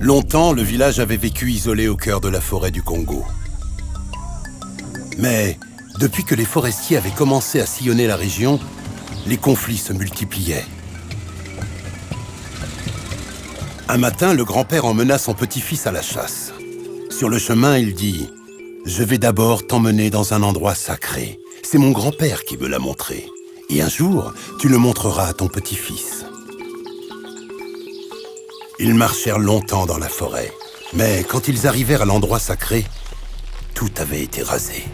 Longtemps, le village avait vécu isolé au cœur de la forêt du Congo. Mais depuis que les forestiers avaient commencé à sillonner la région, les conflits se multipliaient. Un matin, le grand-père emmena son petit-fils à la chasse. Sur le chemin, il dit « Je vais d'abord t'emmener dans un endroit sacré. C'est mon grand-père qui me l'a montré. Et un jour, tu le montreras à ton petit-fils. » Ils marchèrent longtemps dans la forêt. Mais quand ils arrivèrent à l'endroit sacré, tout avait été rasé.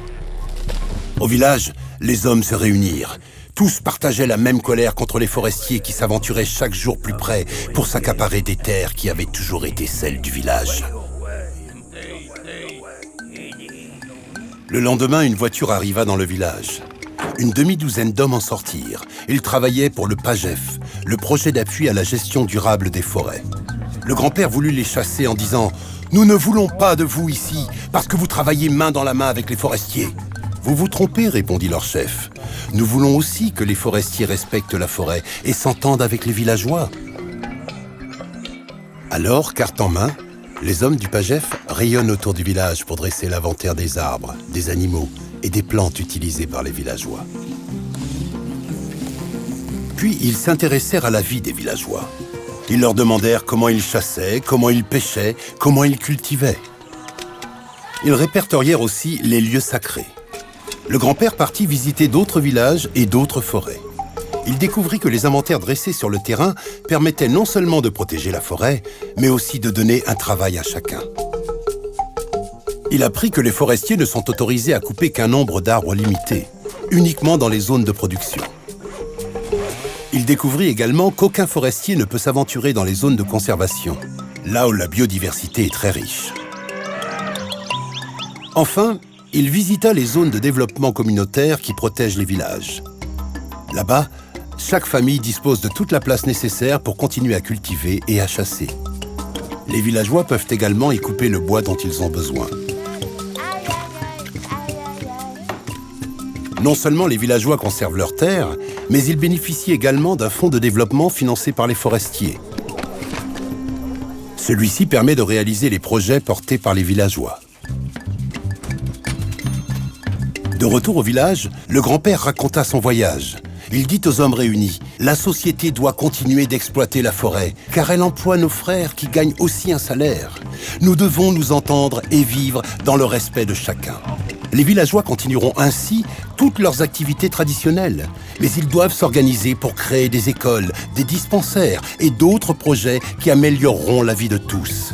Au village, les hommes se réunirent. Tous partageaient la même colère contre les forestiers qui s'aventuraient chaque jour plus près pour s'accaparer des terres qui avaient toujours été celles du village. Le lendemain, une voiture arriva dans le village. Une demi-douzaine d'hommes en sortirent. Ils travaillaient pour le PAGEF, le projet d'appui à la gestion durable des forêts. Le grand-père voulut les chasser en disant « Nous ne voulons pas de vous ici, parce que vous travaillez main dans la main avec les forestiers. » « Vous vous trompez, répondit leur chef. Nous voulons aussi que les forestiers respectent la forêt et s'entendent avec les villageois. Alors, carte en main, les hommes du PAGEF rayonnent autour du village pour dresser l'inventaire des arbres, des animaux et des plantes utilisées par les villageois. Puis, ils s'intéressèrent à la vie des villageois. Ils leur demandèrent comment ils chassaient, comment ils pêchaient, comment ils cultivaient. Ils répertorièrent aussi les lieux sacrés. Le grand-père partit visiter d'autres villages et d'autres forêts. Il découvrit que les inventaires dressés sur le terrain permettaient non seulement de protéger la forêt, mais aussi de donner un travail à chacun. Il apprit que les forestiers ne sont autorisés à couper qu'un nombre d'arbres limité, uniquement dans les zones de production. Il découvrit également qu'aucun forestier ne peut s'aventurer dans les zones de conservation, là où la biodiversité est très riche. Enfin, il visita les zones de développement communautaire qui protègent les villages. Là-bas, chaque famille dispose de toute la place nécessaire pour continuer à cultiver et à chasser. Les villageois peuvent également y couper le bois dont ils ont besoin. Non seulement les villageois conservent leurs terres, mais ils bénéficient également d'un fonds de développement financé par les forestiers. Celui-ci permet de réaliser les projets portés par les villageois. De retour au village, le grand-père raconta son voyage. Il dit aux hommes réunis « La société doit continuer d'exploiter la forêt, car elle emploie nos frères qui gagnent aussi un salaire. Nous devons nous entendre et vivre dans le respect de chacun. » Les villageois continueront ainsi toutes leurs activités traditionnelles, mais ils doivent s'organiser pour créer des écoles, des dispensaires et d'autres projets qui amélioreront la vie de tous.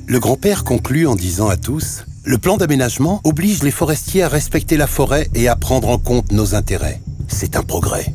Le grand-père conclut en disant à tous « Le plan d'aménagement oblige les forestiers à respecter la forêt et à prendre en compte nos intérêts. C'est un progrès. »